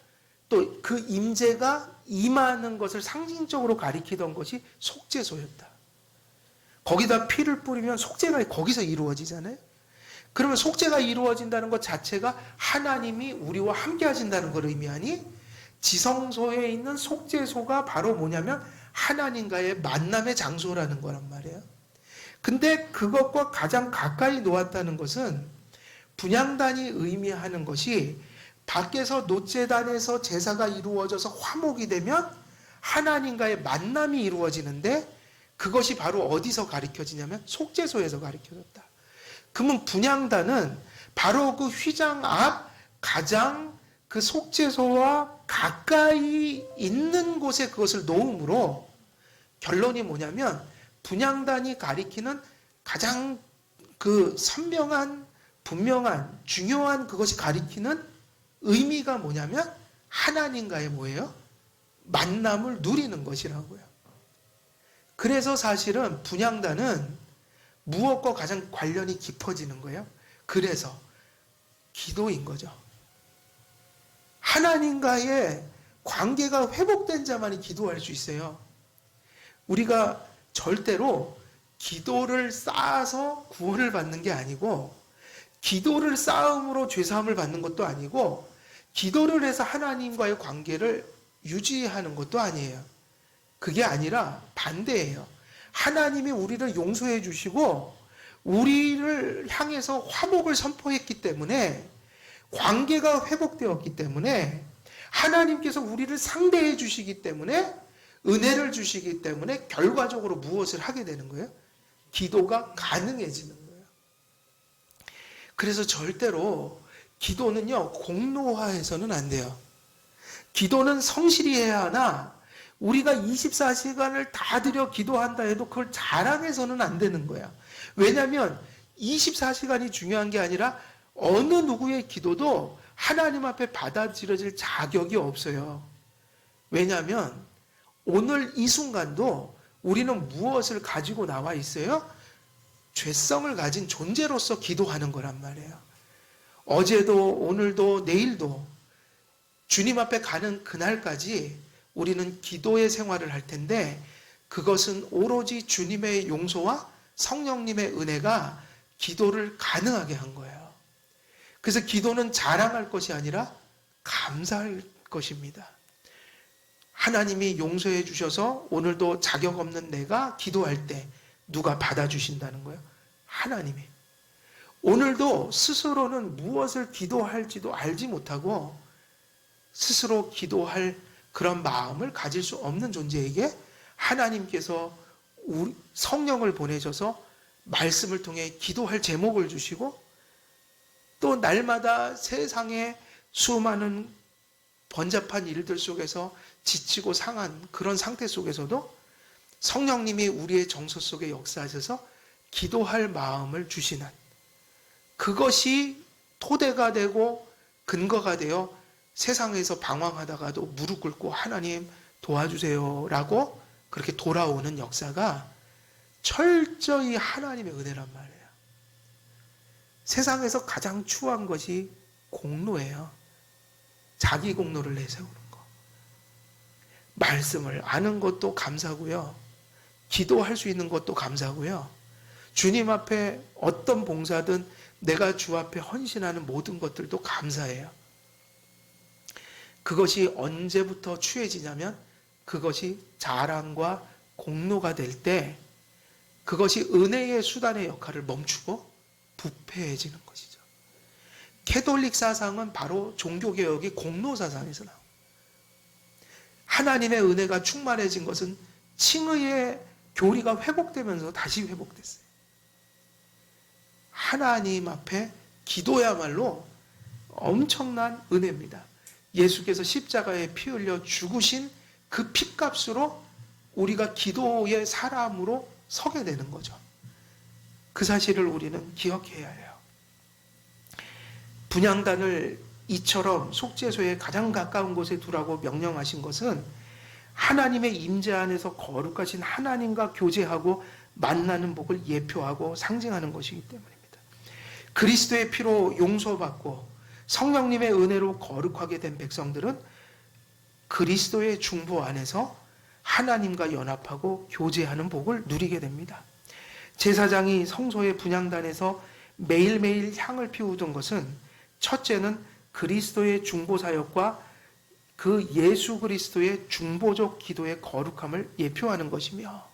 또 그 임재가 임하는 것을 상징적으로 가리키던 것이 속죄소였다. 거기다 피를 뿌리면 속죄가 거기서 이루어지잖아요. 그러면 속죄가 이루어진다는 것 자체가 하나님이 우리와 함께 하신다는 걸 의미하니 지성소에 있는 속죄소가 바로 뭐냐면 하나님과의 만남의 장소라는 거란 말이에요. 근데 그것과 가장 가까이 놓았다는 것은 분향단이 의미하는 것이 밖에서 놋제단에서 제사가 이루어져서 화목이 되면 하나님과의 만남이 이루어지는데 그것이 바로 어디서 가리켜지냐면 속죄소에서 가리켜졌다. 그러면 분향단은 바로 그 휘장 앞 가장 그 속죄소와 가까이 있는 곳에 그것을 놓음으로 결론이 뭐냐면 분향단이 가리키는 가장 그 선명한 분명한 중요한 그것이 가리키는 의미가 뭐냐면 하나님과의 뭐예요? 만남을 누리는 것이라고요. 그래서 사실은 분향단은 무엇과 가장 관련이 깊어지는 거예요? 그래서 기도인 거죠. 하나님과의 관계가 회복된 자만이 기도할 수 있어요. 우리가 절대로 기도를 쌓아서 구원을 받는 게 아니고 기도를 쌓음으로 죄사함을 받는 것도 아니고 기도를 해서 하나님과의 관계를 유지하는 것도 아니에요. 그게 아니라 반대예요. 하나님이 우리를 용서해 주시고 우리를 향해서 화목을 선포했기 때문에 관계가 회복되었기 때문에 하나님께서 우리를 상대해 주시기 때문에 은혜를 주시기 때문에 결과적으로 무엇을 하게 되는 거예요? 기도가 가능해지는 거예요. 그래서 절대로 기도는요, 공로화해서는 안 돼요. 기도는 성실히 해야 하나 우리가 24시간을 다 들여 기도한다 해도 그걸 자랑해서는 안 되는 거야. 왜냐하면 24시간이 중요한 게 아니라 어느 누구의 기도도 하나님 앞에 받아들여질 자격이 없어요. 왜냐하면 오늘 이 순간도 우리는 무엇을 가지고 나와 있어요? 죄성을 가진 존재로서 기도하는 거란 말이에요. 어제도 오늘도 내일도 주님 앞에 가는 그날까지 우리는 기도의 생활을 할 텐데 그것은 오로지 주님의 용서와 성령님의 은혜가 기도를 가능하게 한 거예요. 그래서 기도는 자랑할 것이 아니라 감사할 것입니다. 하나님이 용서해 주셔서 오늘도 자격 없는 내가 기도할 때 누가 받아주신다는 거예요? 하나님이. 오늘도 스스로는 무엇을 기도할지도 알지 못하고 스스로 기도할 그런 마음을 가질 수 없는 존재에게 하나님께서 성령을 보내셔서 말씀을 통해 기도할 제목을 주시고 또 날마다 세상의 수많은 번잡한 일들 속에서 지치고 상한 그런 상태 속에서도 성령님이 우리의 정서 속에 역사하셔서 기도할 마음을 주시는 그것이 토대가 되고 근거가 되어 세상에서 방황하다가도 무릎 꿇고 하나님 도와주세요 라고 그렇게 돌아오는 역사가 철저히 하나님의 은혜란 말이에요. 세상에서 가장 추한 것이 공로예요. 자기 공로를 내세우는 거. 말씀을 아는 것도 감사고요. 기도할 수 있는 것도 감사고요. 주님 앞에 어떤 봉사든 내가 주 앞에 헌신하는 모든 것들도 감사해요. 그것이 언제부터 취해지냐면 그것이 자랑과 공로가 될 때 그것이 은혜의 수단의 역할을 멈추고 부패해지는 것이죠. 캐톨릭 사상은 바로 종교개혁이 공로사상에서 나옵니다. 하나님의 은혜가 충만해진 것은 칭의의 교리가 회복되면서 다시 회복됐어요. 하나님 앞에 기도야말로 엄청난 은혜입니다. 예수께서 십자가에 피 흘려 죽으신 그 피값으로 우리가 기도의 사람으로 서게 되는 거죠. 그 사실을 우리는 기억해야 해요. 분향단을 이처럼 속죄소에 가장 가까운 곳에 두라고 명령하신 것은 하나님의 임재 안에서 거룩하신 하나님과 교제하고 만나는 복을 예표하고 상징하는 것이기 때문입니다. 그리스도의 피로 용서받고 성령님의 은혜로 거룩하게 된 백성들은 그리스도의 중보 안에서 하나님과 연합하고 교제하는 복을 누리게 됩니다. 제사장이 성소의 분향단에서 매일매일 향을 피우던 것은 첫째는 그리스도의 중보 사역과 그 예수 그리스도의 중보적 기도의 거룩함을 예표하는 것이며,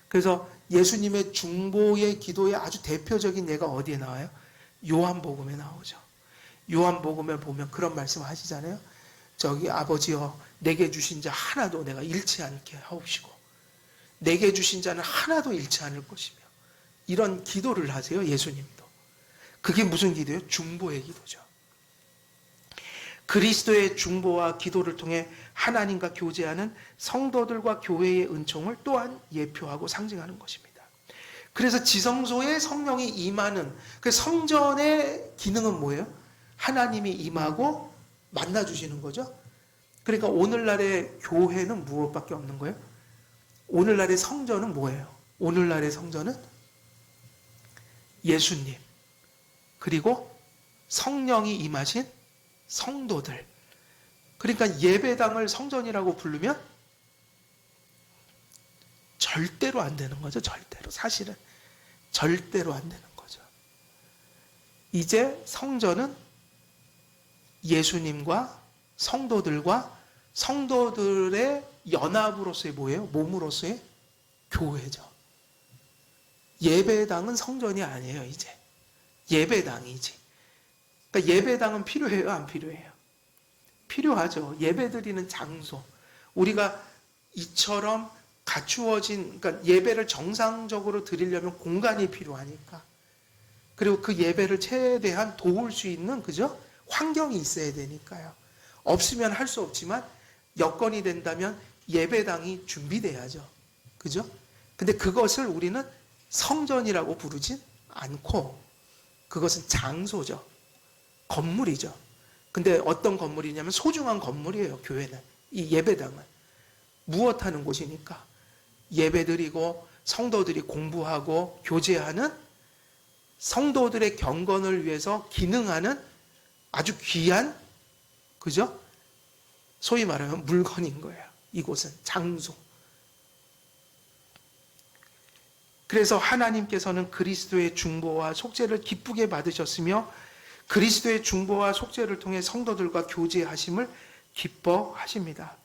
그래서 예수님의 중보의 기도의 아주 대표적인 예가 어디에 나와요? 요한복음에 나오죠. 요한복음에 보면 그런 말씀 하시잖아요. 저기 아버지여 내게 주신 자 하나도 내가 잃지 않게 하옵시고 내게 주신 자는 하나도 잃지 않을 것이며, 이런 기도를 하세요. 예수님도. 그게 무슨 기도예요? 중보의 기도죠. 그리스도의 중보와 기도를 통해 하나님과 교제하는 성도들과 교회의 은총을 또한 예표하고 상징하는 것입니다. 그래서 지성소에 성령이 임하는 그 성전의 기능은 뭐예요? 하나님이 임하고 만나주시는 거죠. 그러니까 오늘날의 교회는 무엇밖에 없는 거예요? 오늘날의 성전은 뭐예요? 오늘날의 성전은 예수님, 그리고 성령이 임하신 성도들. 그러니까 예배당을 성전이라고 부르면 절대로 안 되는 거죠. 절대로. 사실은 절대로 안 되는 거죠. 이제 성전은 예수님과 성도들과 성도들의 연합으로서의 뭐예요? 몸으로서의 교회죠. 예배당은 성전이 아니에요. 이제 예배당이지. 그러니까 예배당은 필요해요? 안 필요해요? 필요하죠. 예배드리는 장소. 우리가 이처럼 갖추어진, 그러니까 예배를 정상적으로 드리려면 공간이 필요하니까. 그리고 그 예배를 최대한 도울 수 있는, 그죠? 환경이 있어야 되니까요. 없으면 할 수 없지만 여건이 된다면 예배당이 준비돼야죠. 그죠? 근데 그것을 우리는 성전이라고 부르진 않고 그것은 장소죠. 건물이죠. 근데 어떤 건물이냐면 소중한 건물이에요. 교회는. 이 예배당은. 무엇하는 곳이니까. 예배드리고 성도들이 공부하고 교제하는 성도들의 경건을 위해서 기능하는 아주 귀한, 그죠? 소위 말하면 물건인 거예요. 이곳은 장소. 그래서 하나님께서는 그리스도의 중보와 속죄를 기쁘게 받으셨으며 그리스도의 중보와 속죄를 통해 성도들과 교제하심을 기뻐하십니다.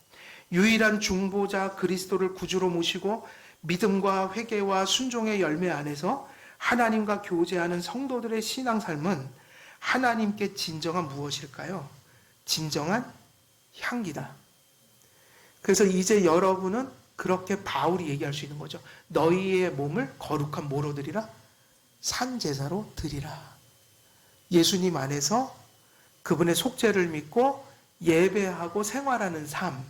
유일한 중보자 그리스도를 구주로 모시고 믿음과 회개와 순종의 열매 안에서 하나님과 교제하는 성도들의 신앙삶은 하나님께 진정한 무엇일까요? 진정한 향기다. 그래서 이제 여러분은 그렇게 바울이 얘기할 수 있는 거죠. 너희의 몸을 거룩한 뭐로 드리라? 산제사로 드리라. 예수님 안에서 그분의 속죄를 믿고 예배하고 생활하는 삶.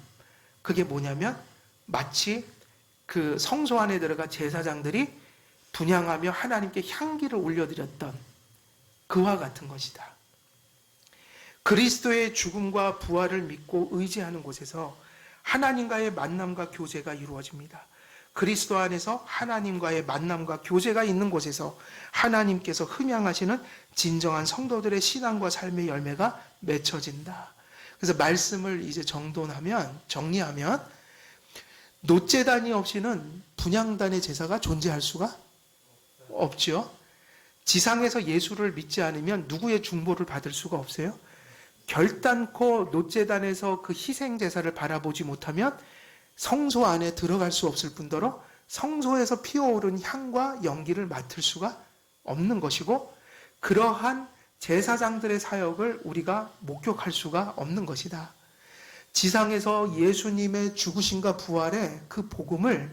그게 뭐냐면 마치 그 성소 안에 들어가 제사장들이 분향하며 하나님께 향기를 올려드렸던 그와 같은 것이다. 그리스도의 죽음과 부활을 믿고 의지하는 곳에서 하나님과의 만남과 교제가 이루어집니다. 그리스도 안에서 하나님과의 만남과 교제가 있는 곳에서 하나님께서 흠양하시는 진정한 성도들의 신앙과 삶의 열매가 맺혀진다. 그래서 말씀을 이제 정리하면 노제단이 없이는 분향단의 제사가 존재할 수가 없죠. 지상에서 예수를 믿지 않으면 누구의 중보를 받을 수가 없어요. 결단코 노제단에서 그 희생 제사를 바라보지 못하면 성소 안에 들어갈 수 없을 뿐더러 성소에서 피어오른 향과 연기를 맡을 수가 없는 것이고, 그러한 제사장들의 사역을 우리가 목격할 수가 없는 것이다. 지상에서 예수님의 죽으심과 부활의 그 복음을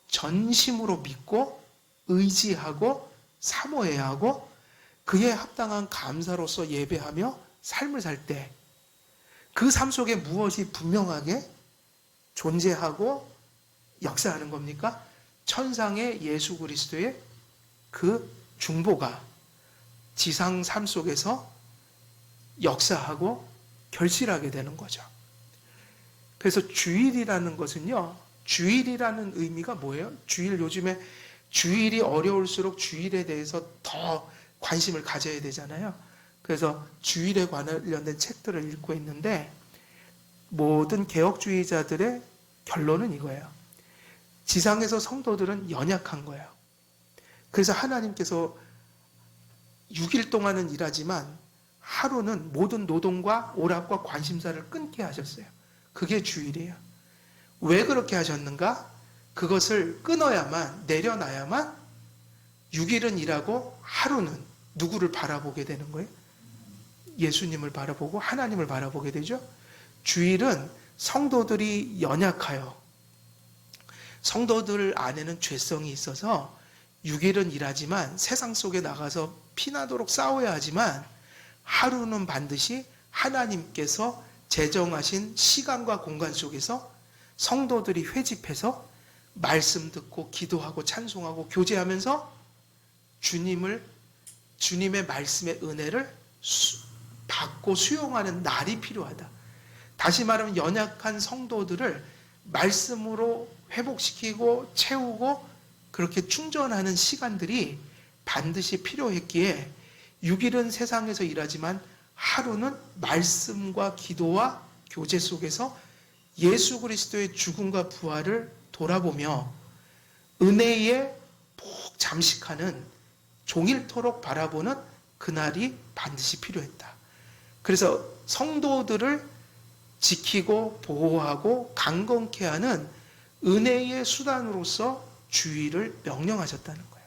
전심으로 믿고 의지하고 사모해야 하고, 그에 합당한 감사로서 예배하며 삶을 살 때 그 삶 속에 무엇이 분명하게 존재하고 역사하는 겁니까? 천상의 예수 그리스도의 그 중보가 지상 삶 속에서 역사하고 결실하게 되는 거죠. 그래서 주일이라는 것은요, 주일이라는 의미가 뭐예요? 요즘에 주일이 어려울수록 주일에 대해서 더 관심을 가져야 되잖아요. 그래서 주일에 관련된 책들을 읽고 있는데, 모든 개혁주의자들의 결론은 이거예요. 지상에서 성도들은 연약한 거예요. 그래서 하나님께서 6일 동안은 일하지만 하루는 모든 노동과 오락과 관심사를 끊게 하셨어요. 그게 주일이에요. 왜 그렇게 하셨는가? 그것을 끊어야만, 내려놔야만 6일은 일하고 하루는 누구를 바라보게 되는 거예요? 예수님을 바라보고 하나님을 바라보게 되죠. 주일은 성도들이 연약하여 성도들 안에는 죄성이 있어서 6일은 일하지만 세상 속에 나가서 피나도록 싸워야 하지만, 하루는 반드시 하나님께서 제정하신 시간과 공간 속에서 성도들이 회집해서 말씀 듣고 기도하고 찬송하고 교제하면서 주님의 말씀의 은혜를 받고 수용하는 날이 필요하다. 다시 말하면 연약한 성도들을 말씀으로 회복시키고 채우고 그렇게 충전하는 시간들이 반드시 필요했기에 6일은 세상에서 일하지만 하루는 말씀과 기도와 교제 속에서 예수 그리스도의 죽음과 부활을 돌아보며 은혜에 푹 잠식하는, 종일토록 바라보는 그날이 반드시 필요했다. 그래서 성도들을 지키고 보호하고 강건케 하는 은혜의 수단으로서 주일을 명령하셨다는 거예요.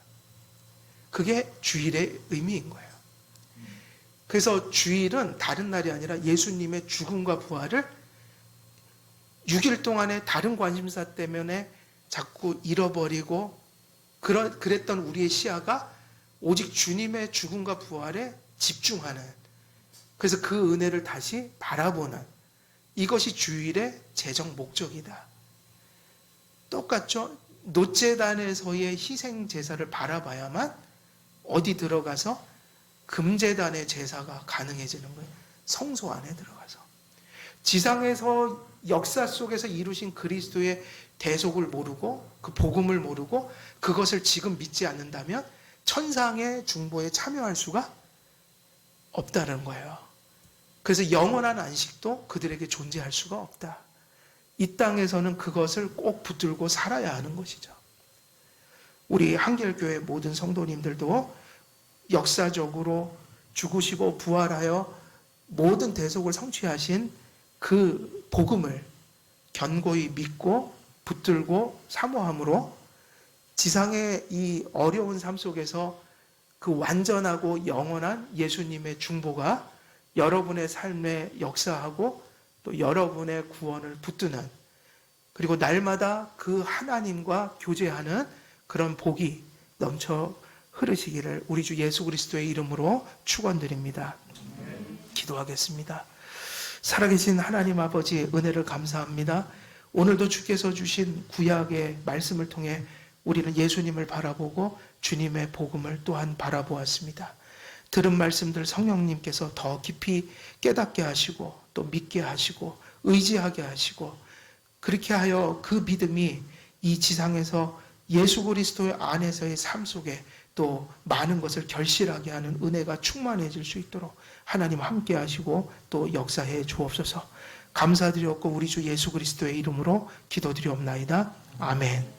그게 주일의 의미인 거예요. 그래서 주일은 다른 날이 아니라 예수님의 죽음과 부활을 6일 동안에 다른 관심사 때문에 자꾸 잃어버리고 그랬던 우리의 시야가 오직 주님의 죽음과 부활에 집중하는, 그래서 그 은혜를 다시 바라보는, 이것이 주일의 제정 목적이다. 똑같죠? 노제단에서의 희생 제사를 바라봐야만 어디 들어가서 금제단의 제사가 가능해지는 거예요. 성소 안에 들어가서. 지상에서 역사 속에서 이루신 그리스도의 대속을 모르고 그 복음을 모르고 그것을 지금 믿지 않는다면 천상의 중보에 참여할 수가 없다는 거예요. 그래서 영원한 안식도 그들에게 존재할 수가 없다. 이 땅에서는 그것을 꼭 붙들고 살아야 하는 것이죠. 우리 한길교회 모든 성도님들도 역사적으로 죽으시고 부활하여 모든 대속을 성취하신 그 복음을 견고히 믿고 붙들고 사모함으로 지상의 이 어려운 삶 속에서 그 완전하고 영원한 예수님의 중보가 여러분의 삶에 역사하고 또 여러분의 구원을 붙드는, 그리고 날마다 그 하나님과 교제하는 그런 복이 넘쳐 흐르시기를 우리 주 예수 그리스도의 이름으로 축원드립니다. 기도하겠습니다. 살아계신 하나님 아버지, 은혜를 감사합니다. 오늘도 주께서 주신 구약의 말씀을 통해 우리는 예수님을 바라보고 주님의 복음을 또한 바라보았습니다. 들은 말씀들 성령님께서 더 깊이 깨닫게 하시고 또 믿게 하시고 의지하게 하시고, 그렇게 하여 그 믿음이 이 지상에서 예수 그리스도 안에서의 삶 속에 또 많은 것을 결실하게 하는 은혜가 충만해질 수 있도록 하나님 함께 하시고 또 역사해 주옵소서. 감사드렸고 우리 주 예수 그리스도의 이름으로 기도드리옵나이다. 아멘.